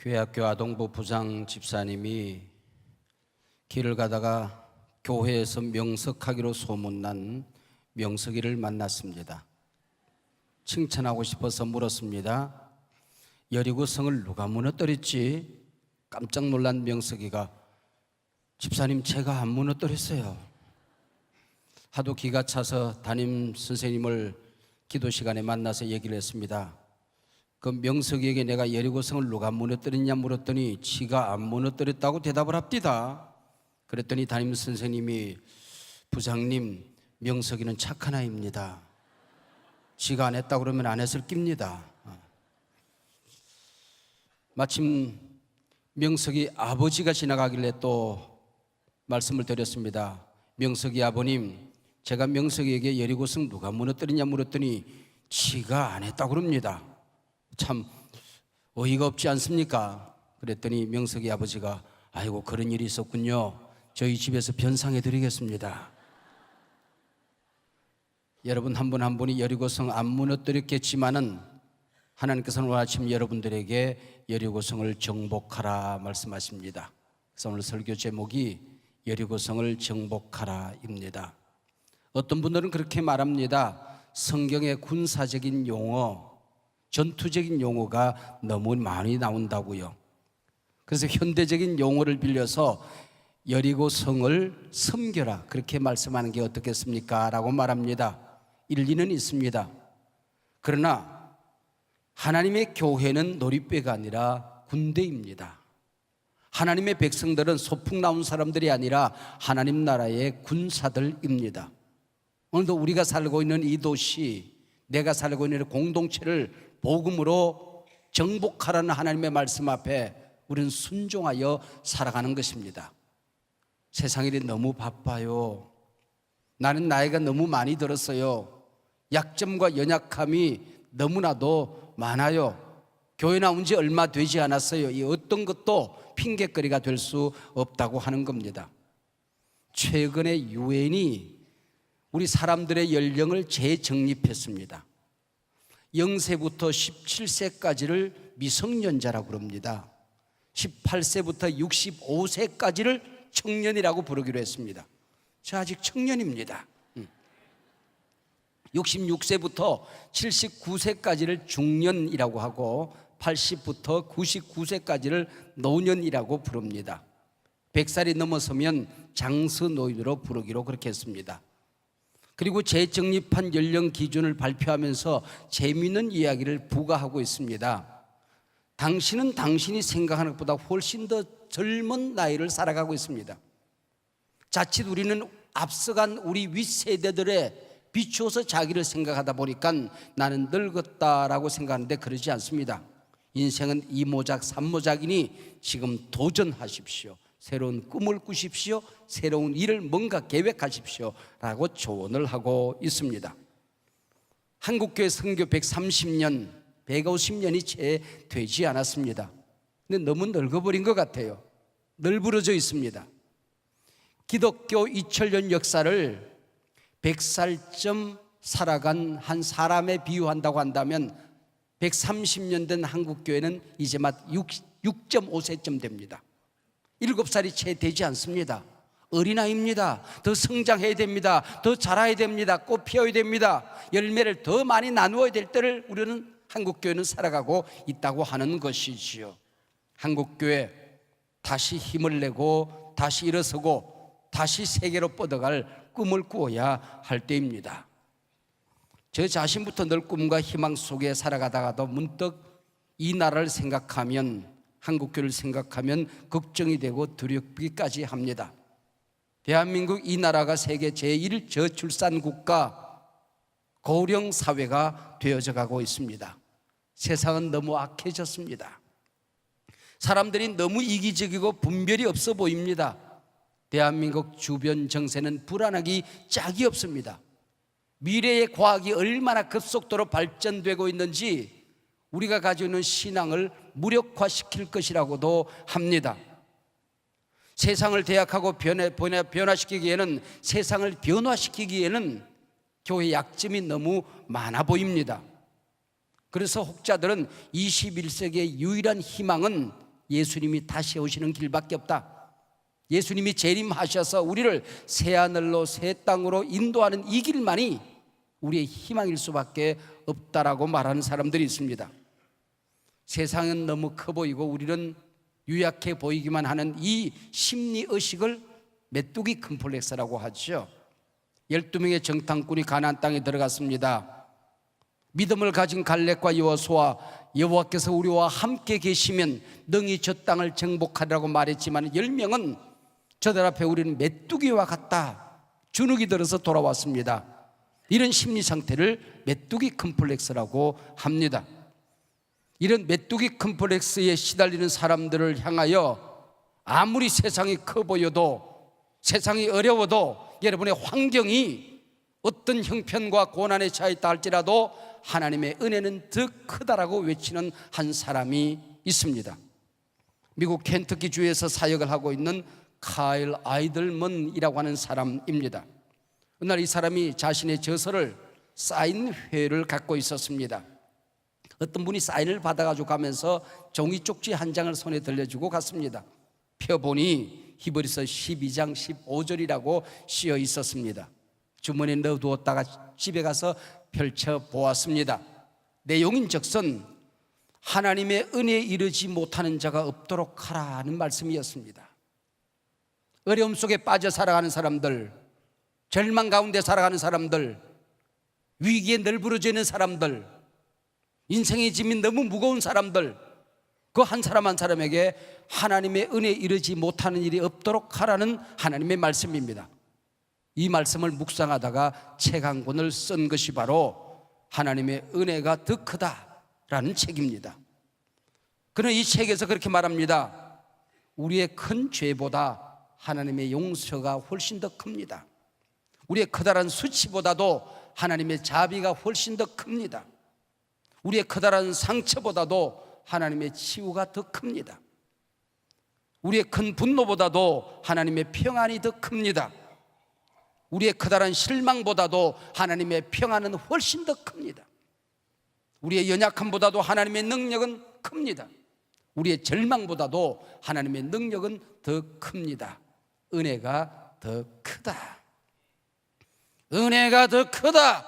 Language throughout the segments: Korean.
교회학교 아동부 부장 집사님이 길을 가다가 교회에서 명석하기로 소문난 명석이를 만났습니다. 칭찬하고 싶어서 물었습니다. 여리고성을 누가 무너뜨렸지? 깜짝 놀란 명석이가 집사님, 제가 안 무너뜨렸어요. 하도 기가 차서 담임 선생님을 기도 시간에 만나서 얘기를 했습니다. 그 명석이에게 내가 여리고성을 누가 무너뜨렸냐 물었더니 지가 안 무너뜨렸다고 대답을 합디다. 그랬더니 담임 선생님이 부장님, 명석이는 착한 아이입니다. 지가 안 했다고 그러면 안 했을 깁니다. 마침 명석이 아버지가 지나가길래 또 말씀을 드렸습니다. 명석이 아버님, 제가 명석이에게 여리고성 누가 무너뜨리냐 물었더니 지가 안 했다고 그럽니다. 참 어이가 없지 않습니까? 그랬더니 명석이 아버지가 아이고, 그런 일이 있었군요. 저희 집에서 변상해 드리겠습니다. 여러분 한 분 한 분이 여리고성 안 무너뜨렸겠지만은 하나님께서는 오늘 아침 여러분들에게 여리고성을 정복하라 말씀하십니다. 그래서 오늘 설교 제목이 여리고성을 정복하라입니다. 어떤 분들은 그렇게 말합니다. 성경의 군사적인 용어, 전투적인 용어가 너무 많이 나온다고요. 그래서 현대적인 용어를 빌려서 여리고성을 섬겨라, 그렇게 말씀하는 게 어떻겠습니까? 라고 말합니다. 일리는 있습니다. 그러나 하나님의 교회는 놀이배가 아니라 군대입니다. 하나님의 백성들은 소풍 나온 사람들이 아니라 하나님 나라의 군사들입니다. 오늘도 우리가 살고 있는 이 도시, 내가 살고 있는 공동체를 복음으로 정복하라는 하나님의 말씀 앞에 우리는 순종하여 살아가는 것입니다. 세상 일이 너무 바빠요. 나는 나이가 너무 많이 들었어요. 약점과 연약함이 너무나도 많아요. 교회 나온 지 얼마 되지 않았어요. 이 어떤 것도 핑계거리가 될 수 없다고 하는 겁니다. 최근에 유엔이 우리 사람들의 연령을 재정립했습니다. 0세부터 17세까지를 미성년자라고 부릅니다. 18세부터 65세까지를 청년이라고 부르기로 했습니다. 저 아직 청년입니다. 66세부터 79세까지를 중년이라고 하고 80부터 99세까지를 노년이라고 부릅니다. 100살이 넘어서면 장서노인으로 부르기로 그렇게 했습니다. 그리고 재정립한 연령 기준을 발표하면서 재미있는 이야기를 부과하고 있습니다. 당신은 당신이 생각하는 것보다 훨씬 더 젊은 나이를 살아가고 있습니다. 자칫 우리는 앞서간 우리 윗세대들에 비추어서 자기를 생각하다 보니까 나는 늙었다라고 생각하는데 그러지 않습니다. 인생은 이모작 삼모작이니 지금 도전하십시오. 새로운 꿈을 꾸십시오. 새로운 일을 뭔가 계획하십시오 라고 조언을 하고 있습니다. 한국교회 선교 130년, 150년이 채 되지 않았습니다. 근데 너무 늙어버린 것 같아요. 널브러져 있습니다. 기독교 2000년 역사를 100살쯤 살아간 한 사람에 비유한다고 한다면 130년 된 한국교회는 이제 막 6.5세쯤 됩니다. 7살이 채 되지 않습니다. 어린아이입니다. 더 성장해야 됩니다. 더 자라야 됩니다. 꽃 피워야 됩니다. 열매를 더 많이 나누어야 될 때를 우리는 한국교회는 살아가고 있다고 하는 것이지요. 한국교회 다시 힘을 내고 다시 일어서고 다시 세계로 뻗어갈 꿈을 꾸어야 할 때입니다. 저 자신부터 늘 꿈과 희망 속에 살아가다가도 문득 이 나라를 생각하면, 한국교회를 생각하면 걱정이 되고 두렵기까지 합니다. 대한민국 이 나라가 세계 제1 저출산 국가, 고령 사회가 되어져 가고 있습니다. 세상은 너무 악해졌습니다. 사람들이 너무 이기적이고 분별이 없어 보입니다. 대한민국 주변 정세는 불안하기 짝이 없습니다. 미래의 과학이 얼마나 급속도로 발전되고 있는지 우리가 가지고 있는 신앙을 무력화시킬 것이라고도 합니다. 세상을 대약하고 변화시키기에는, 세상을 변화시키기에는 교회의 약점이 너무 많아 보입니다. 그래서 혹자들은 21세기의 유일한 희망은 예수님이 다시 오시는 길밖에 없다. 예수님이 재림하셔서 우리를 새하늘로 새 땅으로 인도하는 이 길만이 우리의 희망일 수밖에 없다라고 말하는 사람들이 있습니다. 세상은 너무 커 보이고 우리는 유약해 보이기만 하는 이 심리의식을 메뚜기 컴플렉스라고 하죠. 12명의 정탐꾼이 가나안 땅에 들어갔습니다. 믿음을 가진 갈렙과 여호수아, 여호와께서 우리와 함께 계시면 능히 저 땅을 정복하리라고 말했지만 10명은 저들 앞에 우리는 메뚜기와 같다, 주눅이 들어서 돌아왔습니다. 이런 심리 상태를 메뚜기 컴플렉스라고 합니다. 이런 메뚜기 컴플렉스에 시달리는 사람들을 향하여 아무리 세상이 커 보여도, 세상이 어려워도, 여러분의 환경이 어떤 형편과 고난에 처해 있다 할지라도 하나님의 은혜는 더 크다라고 외치는 한 사람이 있습니다. 미국 켄터키 주에서 사역을 하고 있는 카일 아이들먼이라고 하는 사람입니다. 어느 날 이 사람이 자신의 저서를 사인회를 갖고 있었습니다. 어떤 분이 사인을 받아가지고 가면서 종이 쪽지 한 장을 손에 들려주고 갔습니다. 펴보니 히브리서 12장 15절이라고 쓰여 있었습니다. 주머니에 넣어두었다가 집에 가서 펼쳐보았습니다. 내용인즉슨 하나님의 은혜에 이르지 못하는 자가 없도록 하라는 말씀이었습니다. 어려움 속에 빠져 살아가는 사람들, 절망 가운데 살아가는 사람들, 위기에 널브러져 있는 사람들, 인생의 짐이 너무 무거운 사람들, 그 한 사람 한 사람에게 하나님의 은혜에 이르지 못하는 일이 없도록 하라는 하나님의 말씀입니다. 이 말씀을 묵상하다가 책 한 권을 쓴 것이 바로 하나님의 은혜가 더 크다라는 책입니다. 그는 이 책에서 그렇게 말합니다. 우리의 큰 죄보다 하나님의 용서가 훨씬 더 큽니다. 우리의 커다란 수치보다도 하나님의 자비가 훨씬 더 큽니다. 우리의 커다란 상처보다도 하나님의 치유가 더 큽니다. 우리의 큰 분노보다도 하나님의 평안이 더 큽니다. 우리의 커다란 실망보다도 하나님의 평안은 훨씬 더 큽니다. 우리의 연약함보다도 하나님의 능력은 큽니다. 우리의 절망보다도 하나님의 능력은 더 큽니다. 은혜가 더 크다. 은혜가 더 크다.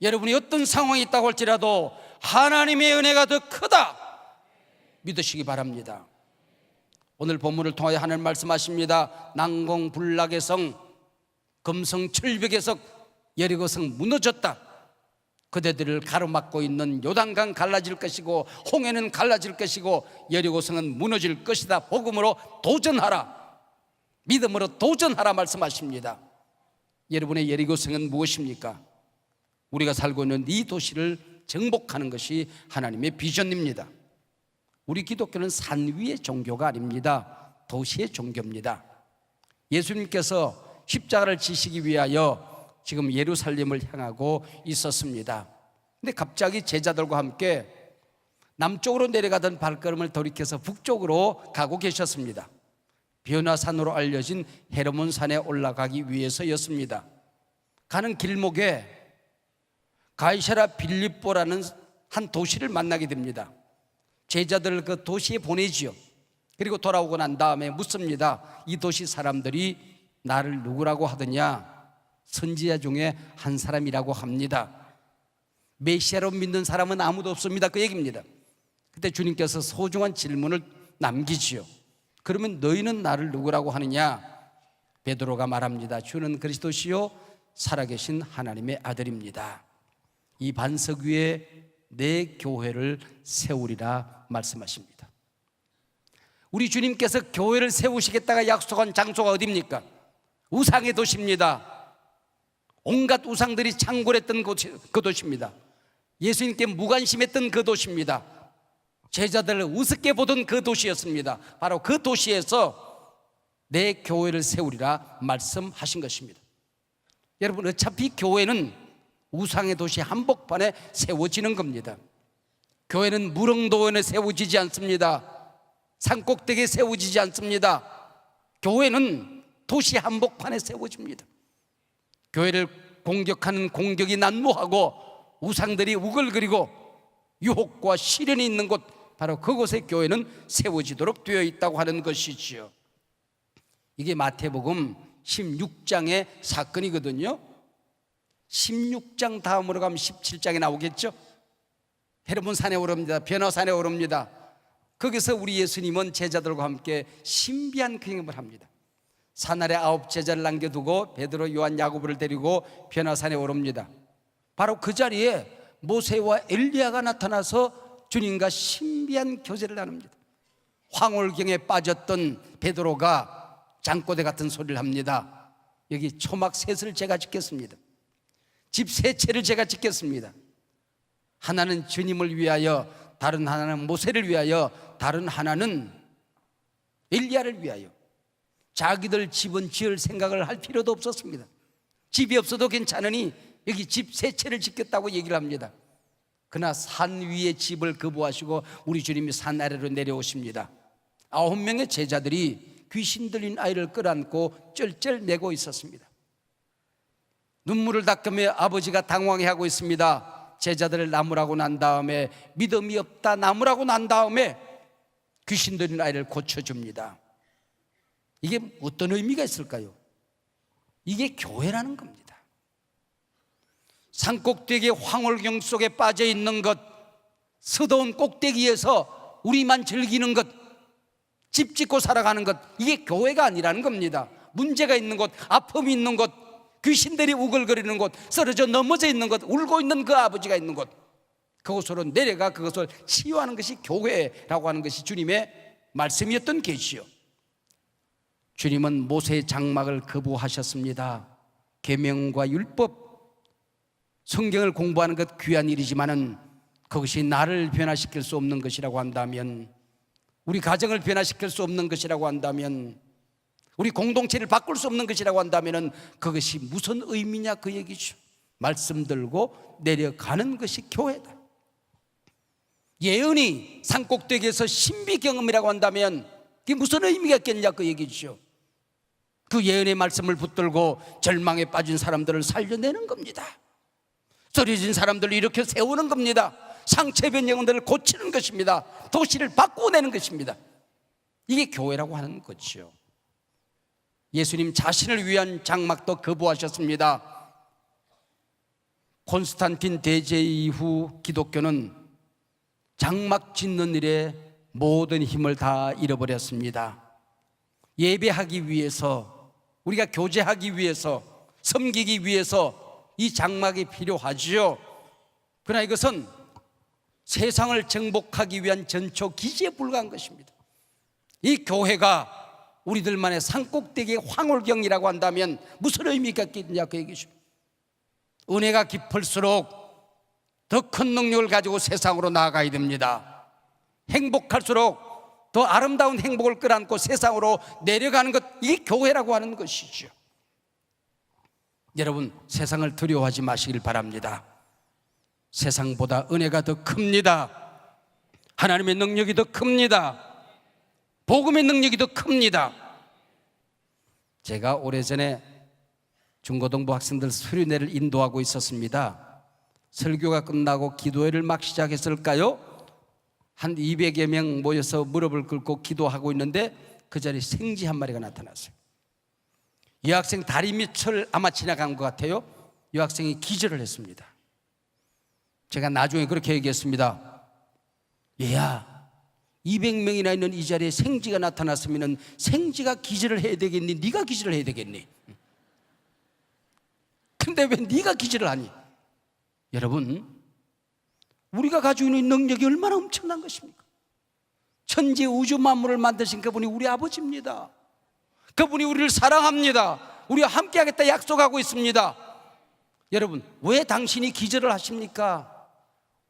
여러분이 어떤 상황이 있다고 할지라도 하나님의 은혜가 더 크다 믿으시기 바랍니다. 오늘 본문을 통하여 하나님 말씀하십니다. 난공불락의 성, 금성철벽의 성 여리고성 무너졌다. 그대들을 가로막고 있는 요단강 갈라질 것이고 홍해는 갈라질 것이고 여리고성은 무너질 것이다. 복음으로 도전하라, 믿음으로 도전하라 말씀하십니다. 여러분의 여리고성은 무엇입니까? 우리가 살고 있는 이 도시를 정복하는 것이 하나님의 비전입니다. 우리 기독교는 산 위의 종교가 아닙니다. 도시의 종교입니다. 예수님께서 십자가를 지시기 위하여 지금 예루살렘을 향하고 있었습니다. 근데 갑자기 제자들과 함께 남쪽으로 내려가던 발걸음을 돌이켜서 북쪽으로 가고 계셨습니다. 변화산으로 알려진 헤르몬산에 올라가기 위해서였습니다. 가는 길목에 가이사랴 빌립보라는 한 도시를 만나게 됩니다. 제자들을 그 도시에 보내지요. 그리고 돌아오고 난 다음에 묻습니다. 이 도시 사람들이 나를 누구라고 하더냐? 선지자 중에 한 사람이라고 합니다. 메시아로 믿는 사람은 아무도 없습니다. 그 얘기입니다. 그때 주님께서 소중한 질문을 남기지요. 그러면 너희는 나를 누구라고 하느냐? 베드로가 말합니다. 주는 그리스도시요 살아계신 하나님의 아들입니다. 이 반석 위에 내 교회를 세우리라 말씀하십니다. 우리 주님께서 교회를 세우시겠다가 약속한 장소가 어디입니까? 우상의 도시입니다. 온갖 우상들이 창궐했던 그 도시입니다. 예수님께 무관심했던 그 도시입니다. 제자들을 우습게 보던 그 도시였습니다. 바로 그 도시에서 내 교회를 세우리라 말씀하신 것입니다. 여러분, 어차피 교회는 우상의 도시 한복판에 세워지는 겁니다. 교회는 무릉도원에 세워지지 않습니다. 산꼭대기에 세워지지 않습니다. 교회는 도시 한복판에 세워집니다. 교회를 공격하는 공격이 난무하고 우상들이 우글거리고 유혹과 시련이 있는 곳, 바로 그곳에 교회는 세워지도록 되어 있다고 하는 것이지요. 이게 마태복음 16장의 사건이거든요. 16장 다음으로 가면 17장에 나오겠죠. 헤르몬 산에 오릅니다. 변화산에 오릅니다. 거기서 우리 예수님은 제자들과 함께 신비한 경험을 합니다. 산 아래 9 제자를 남겨두고 베드로, 요한, 야고보를 데리고 변화산에 오릅니다. 바로 그 자리에 모세와 엘리야가 나타나서 주님과 신비한 교제를 나눕니다. 황홀경에 빠졌던 베드로가 장꼬대 같은 소리를 합니다. 여기 초막 셋을 제가 짓겠습니다. 집 세 채를 제가 짓겠습니다. 하나는 주님을 위하여, 다른 하나는 모세를 위하여, 다른 하나는 엘리야를 위하여. 자기들 집은 지을 생각을 할 필요도 없었습니다. 집이 없어도 괜찮으니 여기 집 세 채를 짓겠다고 얘기를 합니다. 그러나 산 위에 집을 거부하시고 우리 주님이 산 아래로 내려오십니다. 9명의 제자들이 귀신 들린 아이를 끌어안고 쩔쩔매고 있었습니다. 눈물을 닦으며 아버지가 당황해하고 있습니다. 제자들을 나무라고 난 다음에, 믿음이 없다 나무라고 난 다음에 귀신 들린 아이를 고쳐줍니다. 이게 어떤 의미가 있을까요? 이게 교회라는 겁니다. 산꼭대기의 황홀경 속에 빠져 있는 것, 서더운 꼭대기에서 우리만 즐기는 것, 집 짓고 살아가는 것, 이게 교회가 아니라는 겁니다. 문제가 있는 곳, 아픔이 있는 곳, 귀신들이 우글거리는 곳, 쓰러져 넘어져 있는 곳, 울고 있는 그 아버지가 있는 곳, 그곳으로 내려가 그것을 치유하는 것이 교회라고 하는 것이 주님의 말씀이었던 계시요. 주님은 모세의 장막을 거부하셨습니다. 계명과 율법, 성경을 공부하는 것 귀한 일이지만은 그것이 나를 변화시킬 수 없는 것이라고 한다면, 우리 가정을 변화시킬 수 없는 것이라고 한다면, 우리 공동체를 바꿀 수 없는 것이라고 한다면 그것이 무슨 의미냐 그 얘기죠. 말씀 들고 내려가는 것이 교회다. 예언이 산꼭대기에서 신비 경험이라고 한다면 그게 무슨 의미가 있겠냐 그 얘기죠. 그 예언의 말씀을 붙들고 절망에 빠진 사람들을 살려내는 겁니다. 쓰러진 사람들을 일으켜 세우는 겁니다. 상처입은 영혼들을 고치는 것입니다. 도시를 바꾸어내는 것입니다. 이게 교회라고 하는 거죠. 예수님 자신을 위한 장막도 거부하셨습니다. 콘스탄틴 대제 이후 기독교는 장막 짓는 일에 모든 힘을 다 잃어버렸습니다. 예배하기 위해서, 우리가 교제하기 위해서, 섬기기 위해서 이 장막이 필요하지요. 그러나 이것은 세상을 정복하기 위한 전초 기지에 불과한 것입니다. 이 교회가 우리들만의 산꼭대기의 황홀경이라고 한다면 무슨 의미가 있겠냐 그 얘기죠. 은혜가 깊을수록 더 큰 능력을 가지고 세상으로 나아가야 됩니다. 행복할수록 더 아름다운 행복을 끌어안고 세상으로 내려가는 것, 이게 교회라고 하는 것이죠. 여러분, 세상을 두려워하지 마시길 바랍니다. 세상보다 은혜가 더 큽니다. 하나님의 능력이 더 큽니다. 복음의 능력이 더 큽니다. 제가 오래전에 중고등부 학생들 수련회를 인도하고 있었습니다. 설교가 끝나고 기도회를 막 시작했을까요? 한 200여 명 모여서 무릎을 꿇고 기도하고 있는데 그 자리에 생쥐 한 마리가 나타났어요. 이 학생 다리 밑을 아마 지나간 것 같아요. 이 학생이 기절을 했습니다. 제가 나중에 그렇게 얘기했습니다. 얘야, 200명이나 있는 이 자리에 생쥐가 나타났으면 생쥐가 기절을 해야 되겠니? 네가 기절을 해야 되겠니? 근데 왜 네가 기절을 하니? 여러분, 우리가 가지고 있는 능력이 얼마나 엄청난 것입니까? 천지 우주 만물을 만드신 그분이 우리 아버지입니다. 그분이 우리를 사랑합니다. 우리와 함께 하겠다 약속하고 있습니다. 여러분, 왜 당신이 기절을 하십니까?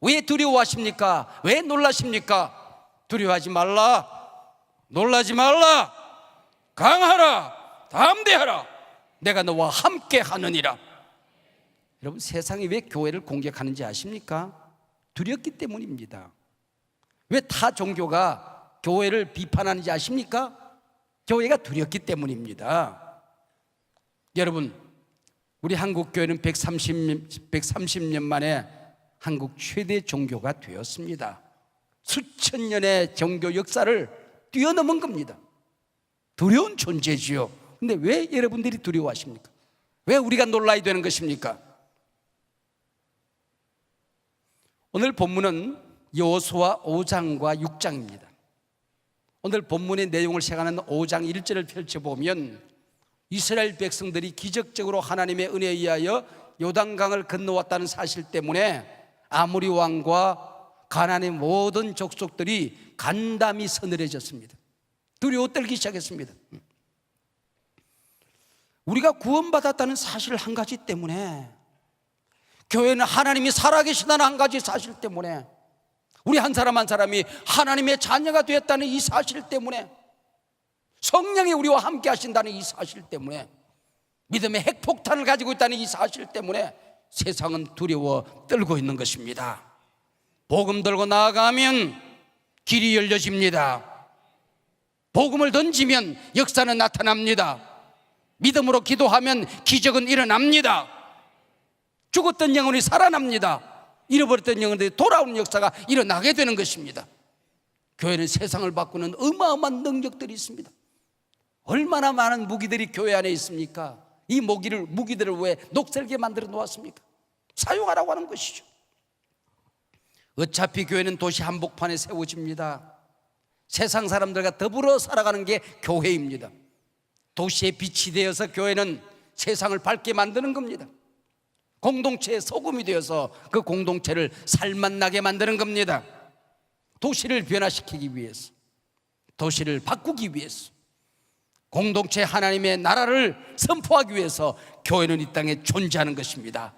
왜 두려워하십니까? 왜 놀라십니까? 두려워하지 말라, 놀라지 말라, 강하라, 담대하라, 내가 너와 함께 하느니라. 여러분, 세상이 왜 교회를 공격하는지 아십니까? 두렵기 때문입니다. 왜 타 종교가 교회를 비판하는지 아십니까? 교회가 두렵기 때문입니다. 여러분, 우리 한국교회는 130년 만에 한국 최대 종교가 되었습니다. 수천 년의 종교 역사를 뛰어넘은 겁니다. 두려운 존재지요. 근데 왜 여러분들이 두려워하십니까? 왜 우리가 놀라야 되는 것입니까? 오늘 본문은 여호수아 5장과 6장입니다. 오늘 본문의 내용을 시작하는 5장 1절을 펼쳐보면 이스라엘 백성들이 기적적으로 하나님의 은혜에 의하여 요단강을 건너왔다는 사실 때문에 아모리 왕과 가나안의 모든 족속들이 간담이 서늘해졌습니다. 두려워 떨기 시작했습니다. 우리가 구원받았다는 사실 한 가지 때문에, 교회는 하나님이 살아계시다는 한 가지 사실 때문에, 우리 한 사람 한 사람이 하나님의 자녀가 되었다는 이 사실 때문에, 성령이 우리와 함께 하신다는 이 사실 때문에, 믿음의 핵폭탄을 가지고 있다는 이 사실 때문에 세상은 두려워 떨고 있는 것입니다. 복음 들고 나아가면 길이 열려집니다. 복음을 던지면 역사는 나타납니다. 믿음으로 기도하면 기적은 일어납니다. 죽었던 영혼이 살아납니다. 잃어버렸던 영혼들이 돌아오는 역사가 일어나게 되는 것입니다. 교회는 세상을 바꾸는 어마어마한 능력들이 있습니다. 얼마나 많은 무기들이 교회 안에 있습니까? 이 무기들을 왜 녹슬게 만들어 놓았습니까? 사용하라고 하는 것이죠. 어차피 교회는 도시 한복판에 세워집니다. 세상 사람들과 더불어 살아가는 게 교회입니다. 도시의 빛이 되어서 교회는 세상을 밝게 만드는 겁니다. 공동체의 소금이 되어서 그 공동체를 살맛나게 만드는 겁니다. 도시를 변화시키기 위해서, 도시를 바꾸기 위해서, 공동체 하나님의 나라를 선포하기 위해서 교회는 이 땅에 존재하는 것입니다.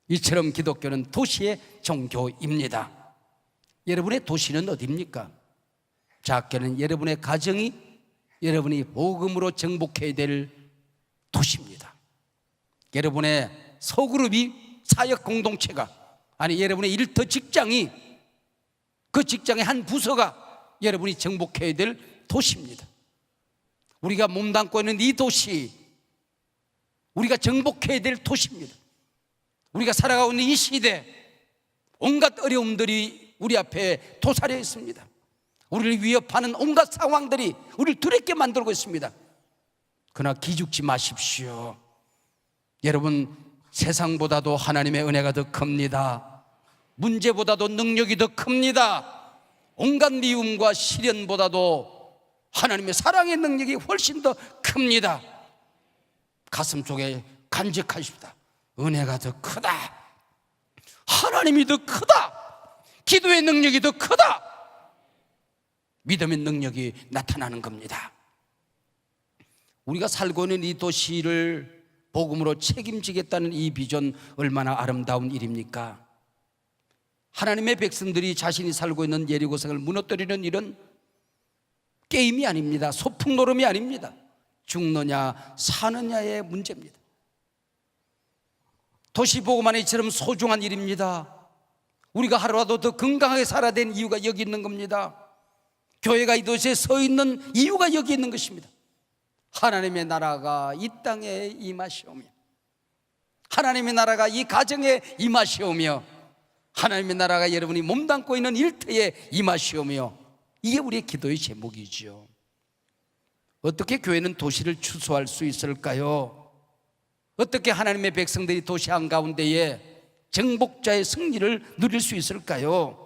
이처럼 기독교는 도시의 종교입니다. 여러분의 도시는 어디입니까? 작게는 여러분의 가정이 여러분이 복음으로 정복해야 될 도시입니다. 여러분의 소그룹이, 사역 공동체가, 아니 여러분의 일터 직장이, 그 직장의 한 부서가 여러분이 정복해야 될 도시입니다. 우리가 몸담고 있는 이 도시, 우리가 정복해야 될 도시입니다. 우리가 살아가고 있는 이 시대, 온갖 어려움들이 우리 앞에 도사려 있습니다. 우리를 위협하는 온갖 상황들이 우리를 두렵게 만들고 있습니다. 그러나 기죽지 마십시오. 여러분, 세상보다도 하나님의 은혜가 더 큽니다. 문제보다도 능력이 더 큽니다. 온갖 미움과 시련보다도 하나님의 사랑의 능력이 훨씬 더 큽니다. 가슴 속에 간직하십시다. 은혜가 더 크다. 하나님이 더 크다. 기도의 능력이 더 크다. 믿음의 능력이 나타나는 겁니다. 우리가 살고 있는 이 도시를 복음으로 책임지겠다는 이 비전, 얼마나 아름다운 일입니까? 하나님의 백성들이 자신이 살고 있는 예리고성을 무너뜨리는 일은 게임이 아닙니다. 소풍 노름이 아닙니다. 죽느냐 사느냐의 문제입니다. 도시 복음 안에처럼 소중한 일입니다. 우리가 하루라도 더 건강하게 살아야 되는 이유가 여기 있는 겁니다. 교회가 이 도시에 서 있는 이유가 여기 있는 것입니다. 하나님의 나라가 이 땅에 임하시오며, 하나님의 나라가 이 가정에 임하시오며, 하나님의 나라가 여러분이 몸담고 있는 일터에 임하시오며, 이게 우리의 기도의 제목이지요. 어떻게 교회는 도시를 추수할 수 있을까요? 어떻게 하나님의 백성들이 도시 한가운데에 정복자의 승리를 누릴 수 있을까요?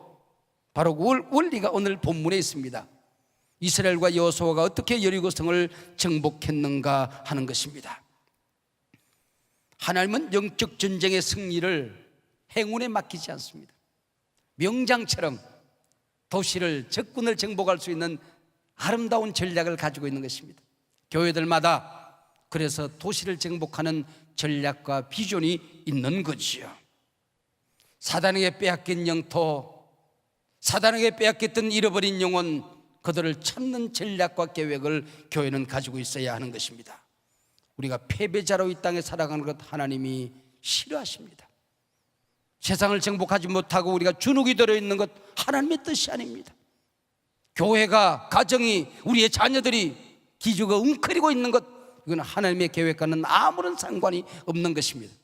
바로 그 원리가 오늘 본문에 있습니다. 이스라엘과 여호수아가 어떻게 여리고성을 정복했는가 하는 것입니다. 하나님은 영적 전쟁의 승리를 행운에 맡기지 않습니다. 명장처럼 도시를, 적군을 정복할 수 있는 아름다운 전략을 가지고 있는 것입니다. 교회들마다 그래서 도시를 정복하는 전략과 비전이 있는 거지요. 사단에게 빼앗긴 영토, 사단에게 빼앗겼던 잃어버린 영혼, 그들을 찾는 전략과 계획을 교회는 가지고 있어야 하는 것입니다. 우리가 패배자로 이 땅에 살아가는 것 하나님이 싫어하십니다. 세상을 정복하지 못하고 우리가 주눅이 들어있는 것 하나님의 뜻이 아닙니다. 교회가, 가정이, 우리의 자녀들이 기죽어 웅크리고 있는 것, 이건 하나님의 계획과는 아무런 상관이 없는 것입니다.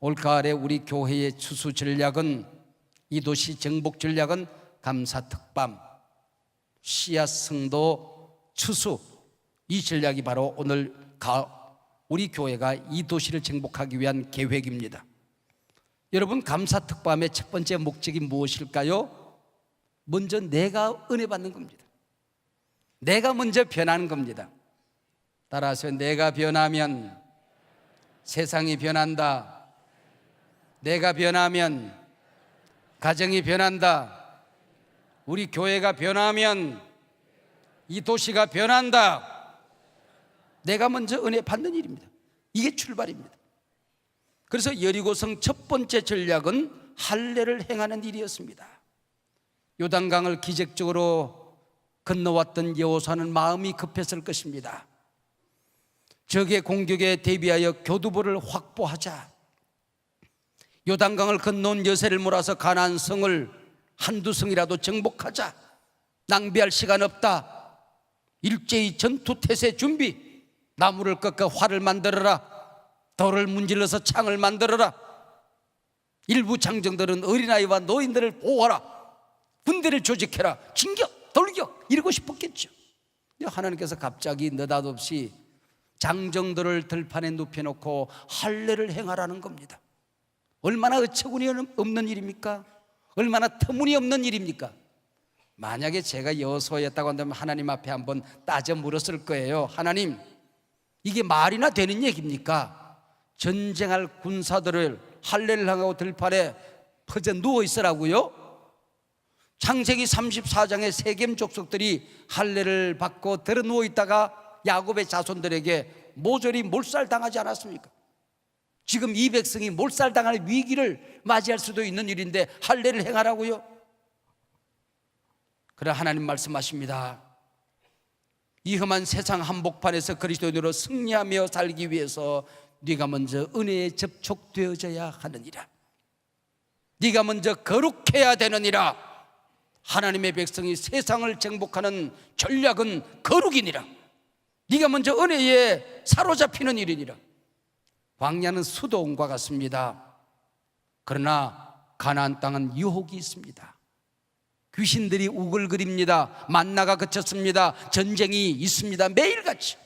올가을에 우리 교회의 추수 전략은, 이 도시 정복 전략은 감사특밤, 씨앗 성도 추수, 이 전략이 바로 오늘 우리 교회가 이 도시를 정복하기 위한 계획입니다. 여러분, 감사특밤의 첫 번째 목적이 무엇일까요? 먼저 내가 은혜 받는 겁니다. 내가 먼저 변하는 겁니다. 따라서 내가 변하면 세상이 변한다. 내가 변하면 가정이 변한다. 우리 교회가 변하면 이 도시가 변한다. 내가 먼저 은혜 받는 일입니다. 이게 출발입니다. 그래서 여리고성 첫 번째 전략은 할례를 행하는 일이었습니다. 요단강을 기적적으로 건너왔던 여호수아는 마음이 급했을 것입니다. 적의 공격에 대비하여 교두보를 확보하자. 요단강을 건너온 여세를 몰아서 가나안 성을 한두 성이라도 정복하자. 낭비할 시간 없다. 일제히 전투태세 준비. 나무를 꺾어 활을 만들어라. 돌을 문질러서 창을 만들어라. 일부 장정들은 어린아이와 노인들을 보호하라. 군대를 조직해라. 진격, 돌격 이러고 싶었겠죠. 하나님께서 갑자기 느닷없이 장정들을 들판에 눕혀놓고 할례를 행하라는 겁니다. 얼마나 어처구니 없는 일입니까? 얼마나 터무니없는 일입니까? 만약에 제가 여호수아였다고 한다면 하나님 앞에 한번 따져 물었을 거예요. 하나님, 이게 말이나 되는 얘기입니까? 전쟁할 군사들을 할례를 하고 들판에 퍼져 누워 있으라고요? 창세기 34장의 세겜 족속들이 할례를 받고 들어 누워 있다가 야곱의 자손들에게 모조리 몰살당하지 않았습니까? 지금 이 백성이 몰살당할 위기를 맞이할 수도 있는 일인데 할례를 행하라고요? 그래, 하나님 말씀하십니다. 이 험한 세상 한복판에서 그리스도인으로 승리하며 살기 위해서 네가 먼저 은혜에 접촉되어져야 하느니라. 네가 먼저 거룩해야 되느니라. 하나님의 백성이 세상을 정복하는 전략은 거룩이니라. 네가 먼저 은혜에 사로잡히는 일이니라. 광야는 수도원과 같습니다. 그러나 가나안 땅은 유혹이 있습니다. 귀신들이 우글거립니다. 만나가 그쳤습니다. 전쟁이 있습니다. 매일같이.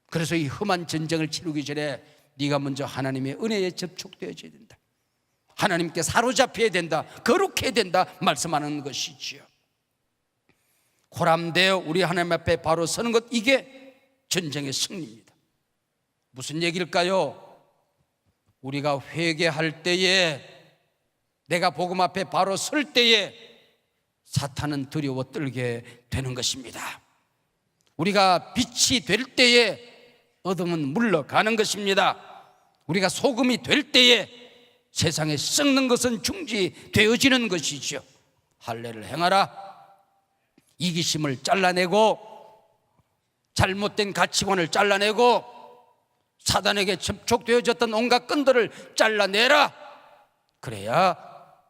그래서 이 험한 전쟁을 치르기 전에 네가 먼저 하나님의 은혜에 접촉되어져야 된다. 하나님께 사로잡혀야 된다. 거룩해야 된다 말씀하는 것이지요. 고람되어 우리 하나님 앞에 바로 서는 것, 이게 전쟁의 승리입니다. 무슨 얘기일까요? 우리가 회개할 때에, 내가 복음 앞에 바로 설 때에 사탄은 두려워 떨게 되는 것입니다. 우리가 빛이 될 때에 어둠은 물러가는 것입니다. 우리가 소금이 될 때에 세상에 썩는 것은 중지되어지는 것이죠. 할례를 행하라. 이기심을 잘라내고 잘못된 가치관을 잘라내고 사단에게 접촉되어졌던 온갖 끈들을 잘라내라. 그래야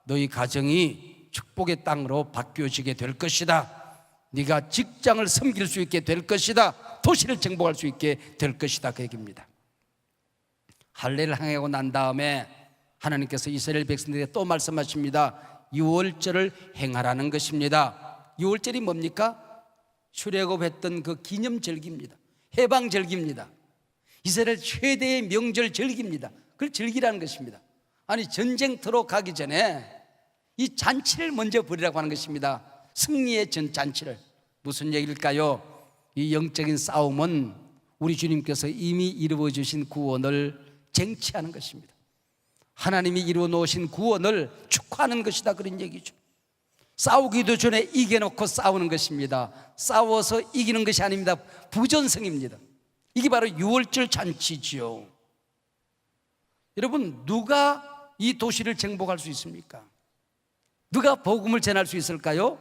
너희 가정이 축복의 땅으로 바뀌어지게 될 것이다. 네가 직장을 섬길 수 있게 될 것이다. 도시를 정복할 수 있게 될 것이다. 그 얘기입니다. 할례를 행하고 난 다음에 하나님께서 이스라엘 백성들에게 또 말씀하십니다. 유월절을 행하라는 것입니다. 유월절이 뭡니까? 출애굽했던 그 기념절기입니다. 해방절기입니다. 이스라엘 최대의 명절 절기입니다. 그걸 즐기라는 것입니다. 아니, 전쟁터로 가기 전에 이 잔치를 먼저 벌이라고 하는 것입니다. 승리의 잔치를. 무슨 얘기일까요? 이 영적인 싸움은 우리 주님께서 이미 이루어 주신 구원을 쟁취하는 것입니다. 하나님이 이루어 놓으신 구원을 축하하는 것이다, 그런 얘기죠. 싸우기도 전에 이겨놓고 싸우는 것입니다. 싸워서 이기는 것이 아닙니다. 부전승입니다. 이게 바로 유월절 잔치지요. 여러분, 누가 이 도시를 정복할 수 있습니까? 누가 복음을 전할 수 있을까요?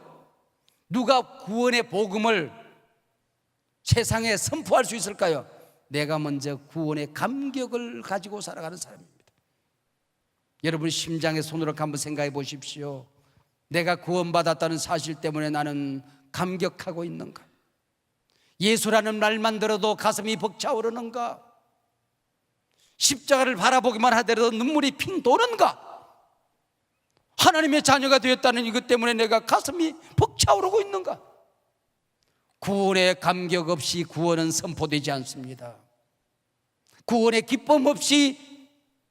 누가 구원의 복음을 세상에 선포할 수 있을까요? 내가 먼저 구원의 감격을 가지고 살아가는 사람입니다. 여러분, 심장에 손으로 한번 생각해 보십시오. 내가 구원받았다는 사실 때문에 나는 감격하고 있는가? 예수라는 말만 들어도 가슴이 벅차오르는가? 십자가를 바라보기만 하더라도 눈물이 핑 도는가? 하나님의 자녀가 되었다는 이것 때문에 내가 가슴이 벅차오르고 있는가? 구원의 감격 없이 구원은 선포되지 않습니다. 구원의 기쁨 없이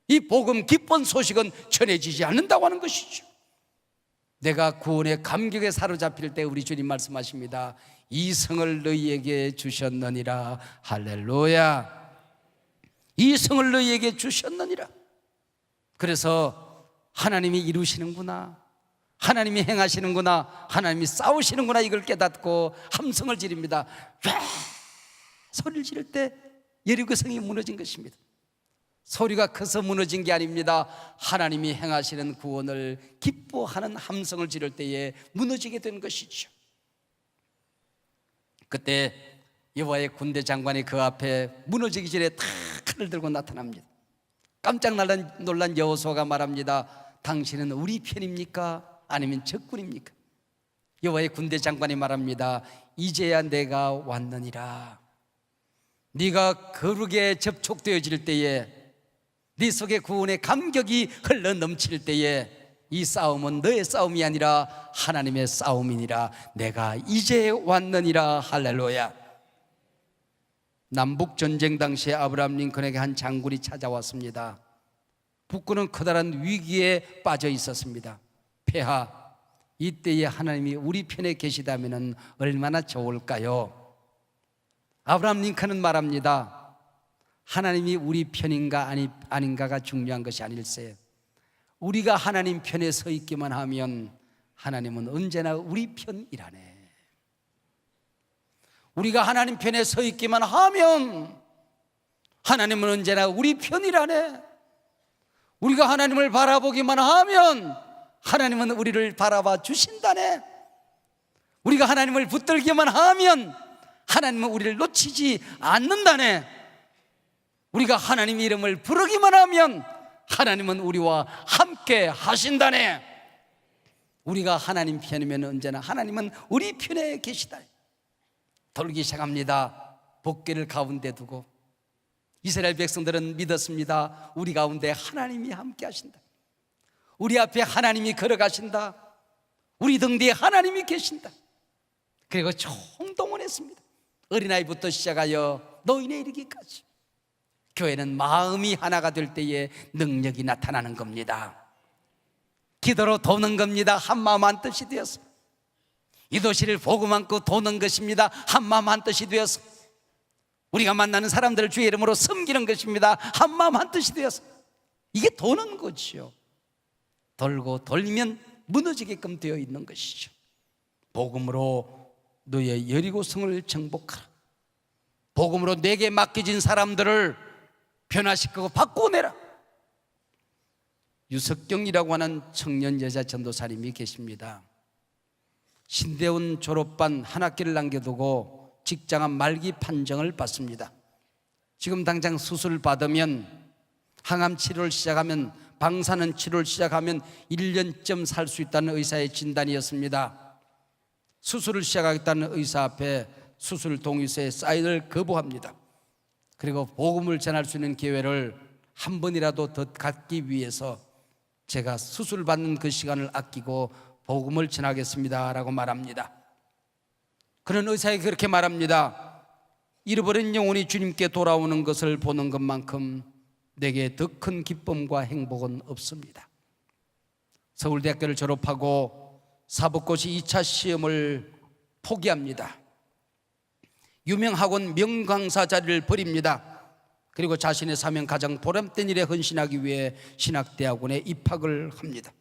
이 복음 기쁜 소식은 전해지지 않는다고 하는 것이죠. 내가 구원의 감격에 사로잡힐 때 우리 주님 말씀하십니다. 이성을 너희에게 주셨느니라. 할렐루야. 이성을 너희에게 주셨느니라. 그래서 하나님이 이루시는구나, 하나님이 행하시는구나, 하나님이 싸우시는구나, 이걸 깨닫고 함성을 지릅니다. 와! 소리를 지를 때 여리고 성이 무너진 것입니다. 소리가 커서 무너진 게 아닙니다. 하나님이 행하시는 구원을 기뻐하는 함성을 지를 때에 무너지게 된 것이죠. 그때 여호와의 군대 장관이 그 앞에 무너지기 전에 다 칼을 들고 나타납니다. 깜짝 놀란 여호수아가 말합니다. 당신은 우리 편입니까? 아니면 적군입니까? 여호와의 군대 장관이 말합니다. 이제야 내가 왔느니라. 네가 거룩에 접촉되어질 때에, 네 속에 구원의 감격이 흘러 넘칠 때에 이 싸움은 너의 싸움이 아니라 하나님의 싸움이니라. 내가 이제 왔느니라. 할렐루야. 남북전쟁 당시에 아브라함 링컨에게 한 장군이 찾아왔습니다. 북군은 커다란 위기에 빠져 있었습니다. 폐하, 이때에 하나님이 우리 편에 계시다면 얼마나 좋을까요? 아브라함 링컨은 말합니다. 하나님이 우리 편인가 아닌가가 중요한 것이 아닐세. 우리가 하나님 편에 서 있기만 하면 하나님은 언제나 우리 편이라네. 우리가 하나님 편에 서 있기만 하면 하나님은 언제나 우리 편이라네. 우리가 하나님을 바라보기만 하면 하나님은 우리를 바라봐 주신다네. 우리가 하나님을 붙들기만 하면 하나님은 우리를 놓치지 않는다네. 우리가 하나님 이름을 부르기만 하면 하나님은 우리와 함께 하신다네. 우리가 하나님 편이면 언제나 하나님은 우리 편에 계시다. 돌기 시작합니다. 복귀를 가운데 두고 이스라엘 백성들은 믿었습니다. 우리 가운데 하나님이 함께 하신다. 우리 앞에 하나님이 걸어가신다. 우리 등 뒤에 하나님이 계신다. 그리고 총동원했습니다. 어린아이부터 시작하여 노인에 이르기까지. 교회는 마음이 하나가 될 때에 능력이 나타나는 겁니다. 기도로 도는 겁니다. 한마음 한뜻이 되어서. 이 도시를 복음 안고 도는 것입니다. 한마음 한뜻이 되어서. 우리가 만나는 사람들을 주의 이름으로 섬기는 것입니다. 한마음 한뜻이 되어서. 이게 도는 거지요. 돌고 돌면 무너지게끔 되어 있는 것이죠. 복음으로 너의 여리고성을 정복하라. 복음으로 내게 맡겨진 사람들을 변화시키고 바꾸어내라. 유석경이라고 하는 청년 여자 전도사님이 계십니다. 신대원 졸업반 한 학기를 남겨두고 직장암 말기 판정을 받습니다. 지금 당장 수술을 받으면, 항암 치료를 시작하면, 방사능 치료를 시작하면 1년쯤 살 수 있다는 의사의 진단이었습니다. 수술을 시작하겠다는 의사 앞에 수술 동의서에 사인을 거부합니다. 그리고 복음을 전할 수 있는 기회를 한 번이라도 더 갖기 위해서 제가 수술 받는 그 시간을 아끼고 복음을 전하겠습니다 라고 말합니다. 그런 의사에게 그렇게 말합니다. 잃어버린 영혼이 주님께 돌아오는 것을 보는 것만큼 내게 더 큰 기쁨과 행복은 없습니다. 서울대학교를 졸업하고 사법고시 2차 시험을 포기합니다. 유명 학원 명강사 자리를 버립니다. 그리고 자신의 사명 가장 보람된 일에 헌신하기 위해 신학대학원에 입학을 합니다.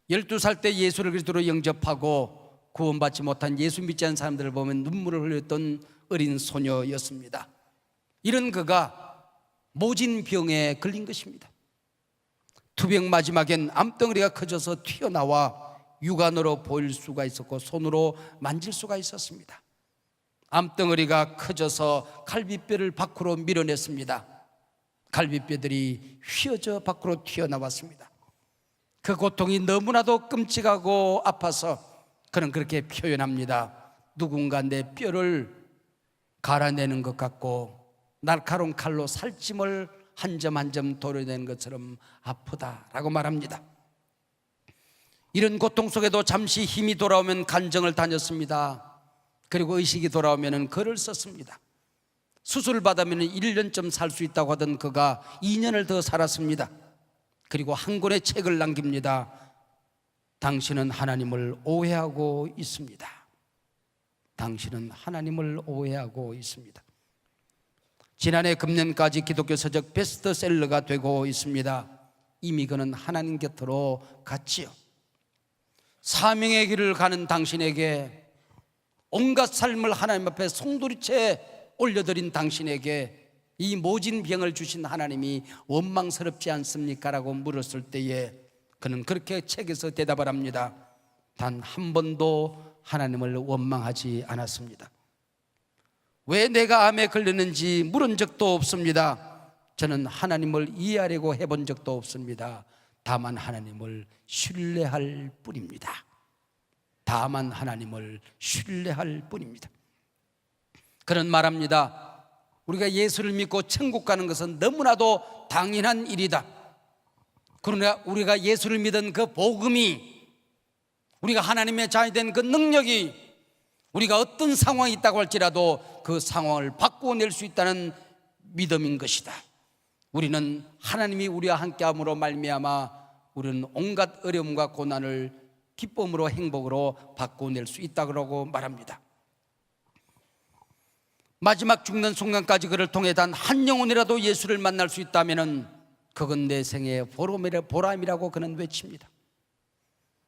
12살 때 예수를 그리스도로 영접하고 구원받지 못한 예수 믿지 않는 사람들을 보면 눈물을 흘렸던 어린 소녀였습니다. 이런 그가 모진병에 걸린 것입니다. 투병 마지막엔 암덩어리가 커져서 튀어나와 육안으로 보일 수가 있었고 손으로 만질 수가 있었습니다. 암덩어리가 커져서 갈비뼈를 밖으로 밀어냈습니다. 갈비뼈들이 휘어져 밖으로 튀어나왔습니다. 그 고통이 너무나도 끔찍하고 아파서 그는 그렇게 표현합니다. 누군가 내 뼈를 갈아내는 것 같고 날카로운 칼로 살찜을 한 점 한 점 도려내는 것처럼 아프다라고 말합니다. 이런 고통 속에도 잠시 힘이 돌아오면 간정을 다녔습니다. 그리고 의식이 돌아오면 글을 썼습니다. 수술을 받으면 1년쯤 살 수 있다고 하던 그가 2년을 더 살았습니다. 그리고 한 권의 책을 남깁니다. 당신은 하나님을 오해하고 있습니다. 당신은 하나님을 오해하고 있습니다. 지난해 금년까지 기독교 서적 베스트셀러가 되고 있습니다. 이미 그는 하나님 곁으로 갔지요. 사명의 길을 가는 당신에게, 온갖 삶을 하나님 앞에 송두리째 올려드린 당신에게 이 모진 병을 주신 하나님이 원망스럽지 않습니까? 라고 물었을 때에 그는 그렇게 책에서 대답을 합니다. 단 한 번도 하나님을 원망하지 않았습니다. 왜 내가 암에 걸렸는지 물은 적도 없습니다. 저는 하나님을 이해하려고 해본 적도 없습니다. 다만 하나님을 신뢰할 뿐입니다. 다만 하나님을 신뢰할 뿐입니다. 그는 말합니다. 우리가 예수를 믿고 천국 가는 것은 너무나도 당연한 일이다. 그러나 우리가 예수를 믿은 그 복음이, 우리가 하나님의 자녀이 된 그 능력이 우리가 어떤 상황이 있다고 할지라도 그 상황을 바꾸어낼 수 있다는 믿음인 것이다. 우리는 하나님이 우리와 함께함으로 말미암아 우리는 온갖 어려움과 고난을 기쁨으로 행복으로 바꾸어낼 수 있다고 말합니다. 마지막 죽는 순간까지 그를 통해 단 한 영혼이라도 예수를 만날 수 있다면 그건 내 생의 보람이라고 그는 외칩니다.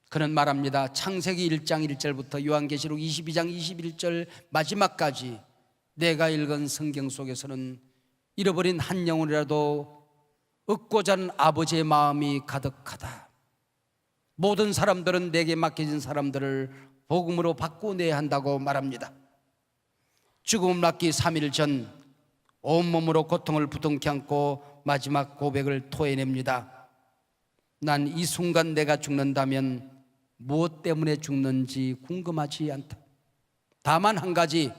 그는 말합니다. 창세기 1장 1절부터 요한계시록 22장 21절 마지막까지 내가 읽은 성경 속에서는 잃어버린 한 영혼이라도 얻고자 하는 아버지의 마음이 가득하다. 모든 사람들은 내게 맡겨진 사람들을 복음으로 바꾸어내야 한다고 말합니다. 죽음을 맞기 3일 전 온몸으로 고통을 부둥켜 안고 마지막 고백을 토해냅니다. 난 이 순간 내가 죽는다면 무엇 때문에 죽는지 궁금하지 않다. 다만 한 가지,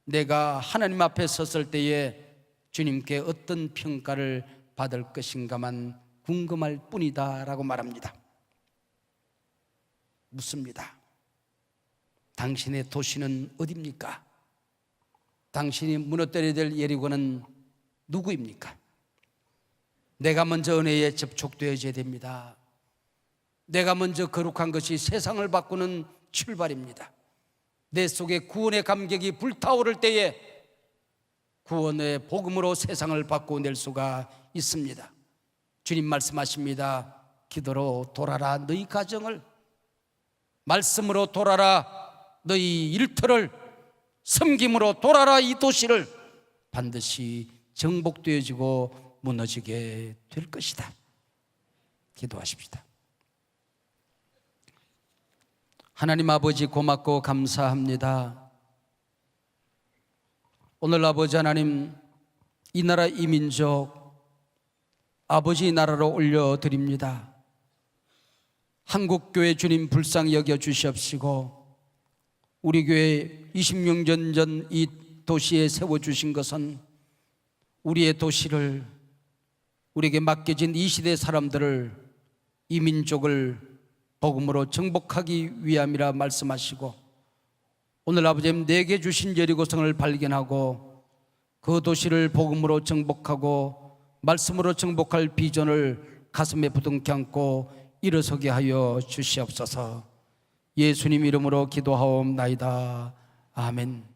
내가 하나님 앞에 섰을 때에 주님께 어떤 평가를 받을 것인가만 궁금할 뿐이다 라고 말합니다. 묻습니다. 당신의 도시는 어디입니까? 당신이 무너뜨려야 될 예리고는 누구입니까? 내가 먼저 은혜에 접촉되어져야 됩니다. 내가 먼저 거룩한 것이 세상을 바꾸는 출발입니다. 내 속에 구원의 감격이 불타오를 때에 구원의 복음으로 세상을 바꾸어낼 수가 있습니다. 주님 말씀하십니다. 기도로 돌아라 너희 가정을, 말씀으로 돌아라 너희 일터를, 섬김으로 돌아라 이 도시를. 반드시 정복되어지고 무너지게 될 것이다. 기도하십시다. 하나님 아버지 고맙고 감사합니다. 오늘 아버지 하나님, 이 나라 이 민족 아버지 나라로 올려드립니다. 한국교회 주님 불쌍히 여겨 주시옵시고, 우리 교회 20년 전 이 도시에 세워주신 것은 우리의 도시를, 우리에게 맡겨진 이 시대 사람들을, 이 민족을 복음으로 정복하기 위함이라 말씀하시고, 오늘 아버지님 내게 주신 여리고성을 발견하고 그 도시를 복음으로 정복하고 말씀으로 정복할 비전을 가슴에 부둥켜 안고 일어서게 하여 주시옵소서. 예수님 이름으로 기도하옵나이다. 아멘.